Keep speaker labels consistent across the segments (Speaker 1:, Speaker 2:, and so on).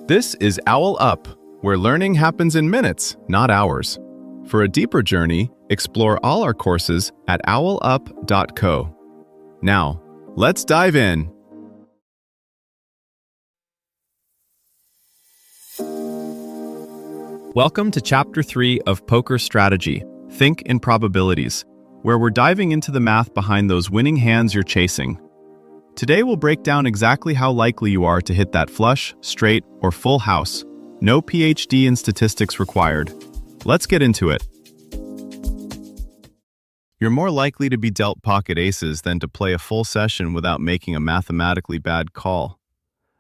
Speaker 1: This is OwlUp, where learning happens in minutes, not hours. For a deeper journey, explore all our courses at owlup.co. Now, let's dive in. Welcome to Chapter 3 of Poker Strategy, Think in Probabilities, where we're diving into the math behind those winning hands you're chasing. Today we'll break down exactly how likely you are to hit that flush, straight, or full house. No PhD in statistics required. Let's get into it. You're more likely to be dealt pocket aces than to play a full session without making a mathematically bad call.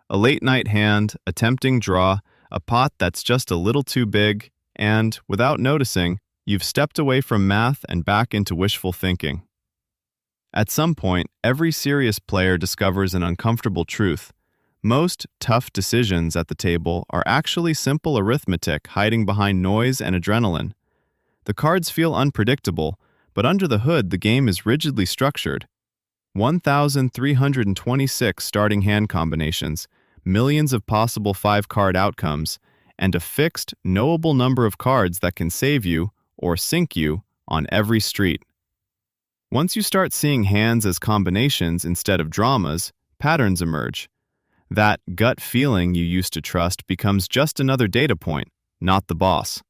Speaker 1: A late-night hand, a tempting draw, a pot that's just a little too big, and, without noticing, you've stepped away from math and back into wishful thinking. At some point, every serious player discovers an uncomfortable truth. Most tough decisions at the table are actually simple arithmetic hiding behind noise and adrenaline. The cards feel unpredictable, but under the hood the game is rigidly structured. 1,326 starting hand combinations, millions of possible 5-card outcomes, and a fixed, knowable number of cards that can save you, or sink you, on every street. Once you start seeing hands as combinations instead of dramas, patterns emerge. That gut feeling you used to trust becomes just another data point, not the boss.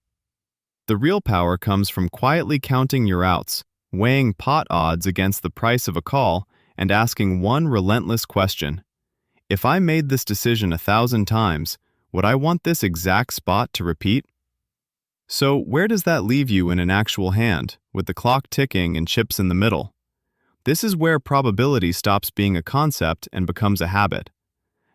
Speaker 1: The real power comes from quietly counting your outs, weighing pot odds against the price of a call, and asking one relentless question. If I made this decision 1,000 times, would I want this exact spot to repeat? So where does that leave you in an actual hand, with the clock ticking and chips in the middle? This is where probability stops being a concept and becomes a habit.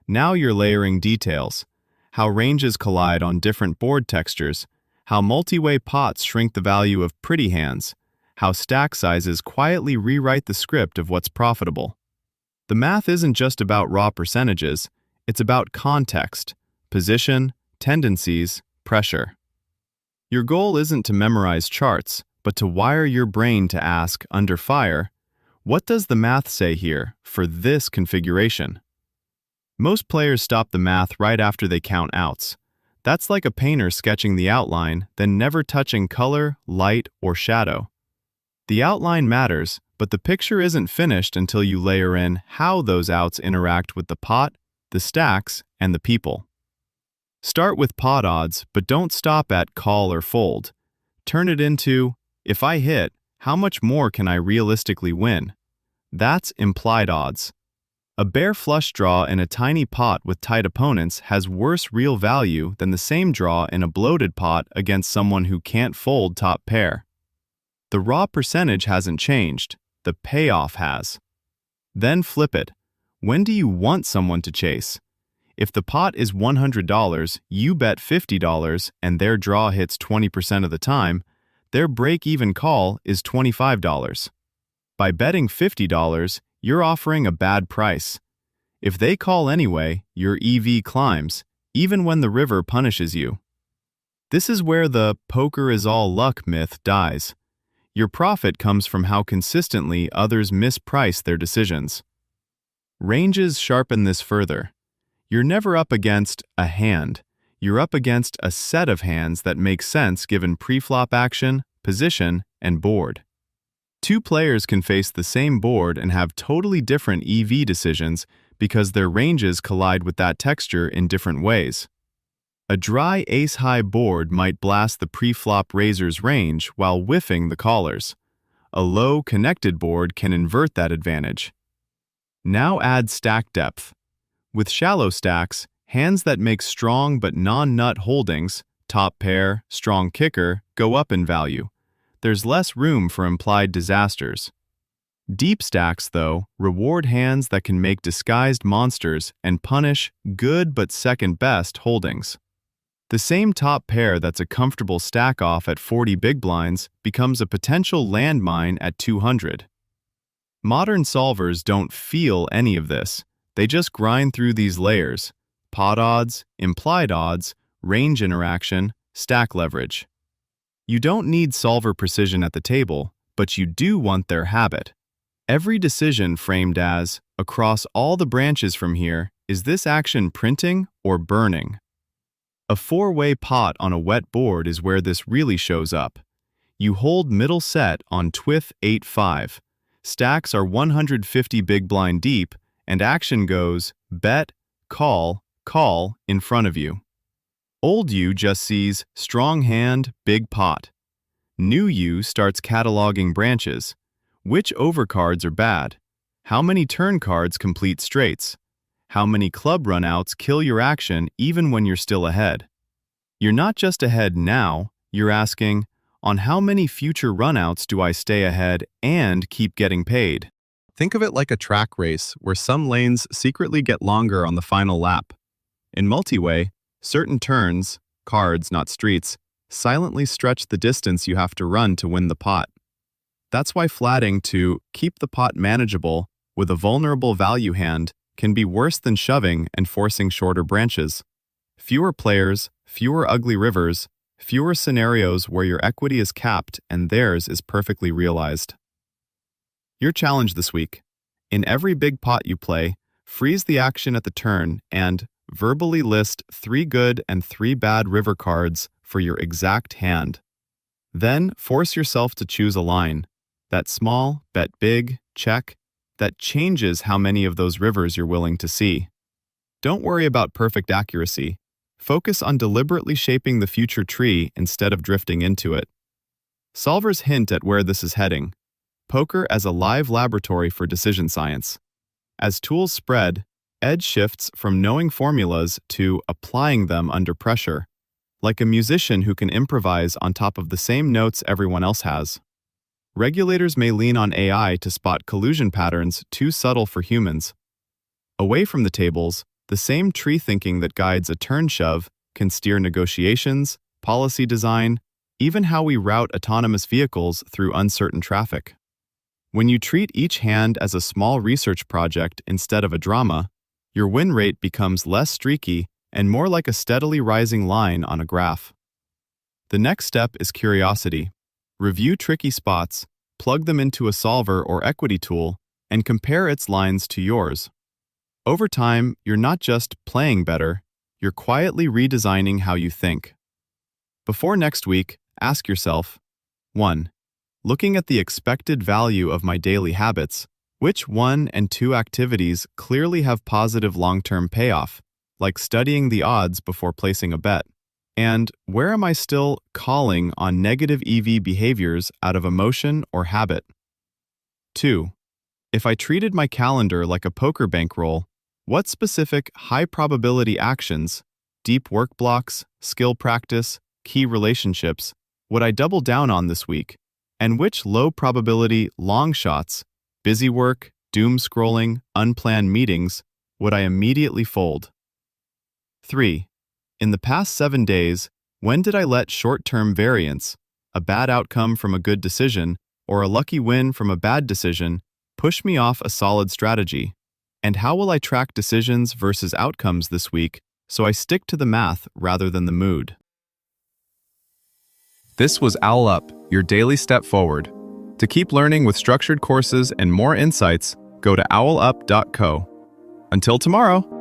Speaker 1: Now you're layering details: how ranges collide on different board textures, how multi-way pots shrink the value of pretty hands, how stack sizes quietly rewrite the script of what's profitable. The math isn't just about raw percentages, it's about context, position, tendencies, pressure. Your goal isn't to memorize charts, but to wire your brain to ask, under fire, what does the math say here for this configuration? Most players stop the math right after they count outs. That's like a painter sketching the outline, then never touching color, light, or shadow. The outline matters, but the picture isn't finished until you layer in how those outs interact with the pot, the stacks, and the people. Start with pot odds, but don't stop at call or fold. Turn it into, if I hit, how much more can I realistically win? That's implied odds. A bare flush draw in a tiny pot with tight opponents has worse real value than the same draw in a bloated pot against someone who can't fold top pair. The raw percentage hasn't changed, the payoff has. Then flip it. When do you want someone to chase? If the pot is $100, you bet $50 and their draw hits 20% of the time, their break-even call is $25. By betting $50, you're offering a bad price. If they call anyway, your EV climbs, even when the river punishes you. This is where the poker is all luck myth dies. Your profit comes from how consistently others misprice their decisions. Ranges sharpen this further. You're never up against a hand. You're up against a set of hands that make sense given pre-flop action, position, and board. Two players can face the same board and have totally different EV decisions because their ranges collide with that texture in different ways. A dry ace-high board might blast the pre-flop raiser's range while whiffing the caller's. A low, connected board can invert that advantage. Now add stack depth. With shallow stacks, hands that make strong but non-nut holdings, top pair, strong kicker, go up in value. There's less room for implied disasters. Deep stacks, though, reward hands that can make disguised monsters and punish good but second-best holdings. The same top pair that's a comfortable stack off at 40 big blinds becomes a potential landmine at 200. Modern solvers don't feel any of this. They just grind through these layers: pot odds, implied odds, range interaction, stack leverage. You don't need solver precision at the table, but you do want their habit. Every decision framed as, across all the branches from here, is this action printing or burning? A four-way pot on a wet board is where this really shows up. You hold middle set on Twith 8-5. Stacks are 150 big blind deep, and action goes bet, call, call in front of you. Old you just sees strong hand, big pot. New you starts cataloging branches. Which overcards are bad? How many turn cards complete straights? How many club runouts kill your action even when you're still ahead? You're not just ahead now, you're asking, on how many future runouts do I stay ahead and keep getting paid?
Speaker 2: Think of it like a track race where some lanes secretly get longer on the final lap. In multi-way, certain turns, cards not streets, silently stretch the distance you have to run to win the pot. That's why flatting to keep the pot manageable with a vulnerable value hand can be worse than shoving and forcing shorter branches. Fewer players, fewer ugly rivers, fewer scenarios where your equity is capped and theirs is perfectly realized. Your challenge this week. In every big pot you play, freeze the action at the turn and verbally list 3 good and 3 bad river cards for your exact hand. Then force yourself to choose a line. That small, bet big, check, that changes how many of those rivers you're willing to see. Don't worry about perfect accuracy. Focus on deliberately shaping the future tree instead of drifting into it. Solvers hint at where this is heading. Poker as a live laboratory for decision science. As tools spread, edge shifts from knowing formulas to applying them under pressure, like a musician who can improvise on top of the same notes everyone else has. Regulators may lean on AI to spot collusion patterns too subtle for humans. Away from the tables, the same tree thinking that guides a turn shove can steer negotiations, policy design, even how we route autonomous vehicles through uncertain traffic. When you treat each hand as a small research project instead of a drama, your win rate becomes less streaky and more like a steadily rising line on a graph. The next step is curiosity. Review tricky spots, plug them into a solver or equity tool, and compare its lines to yours. Over time, you're not just playing better, you're quietly redesigning how you think. Before next week, ask yourself, 1. Looking at the expected value of my daily habits, which 1 and 2 activities clearly have positive long-term payoff, like studying the odds before placing a bet? And where am I still calling on negative EV behaviors out of emotion or habit? 2. If I treated my calendar like a poker bankroll, what specific high-probability actions, deep work blocks, skill practice, key relationships, would I double down on this week? And which low-probability long shots, busy work, doom scrolling, unplanned meetings, would I immediately fold? 3. In the past 7 days, when did I let short-term variance, a bad outcome from a good decision, or a lucky win from a bad decision, push me off a solid strategy? And how will I track decisions versus outcomes this week so I stick to the math rather than the mood? This was OwlUp, your daily step forward. To keep learning with structured courses and more insights, go to owlup.co. Until tomorrow!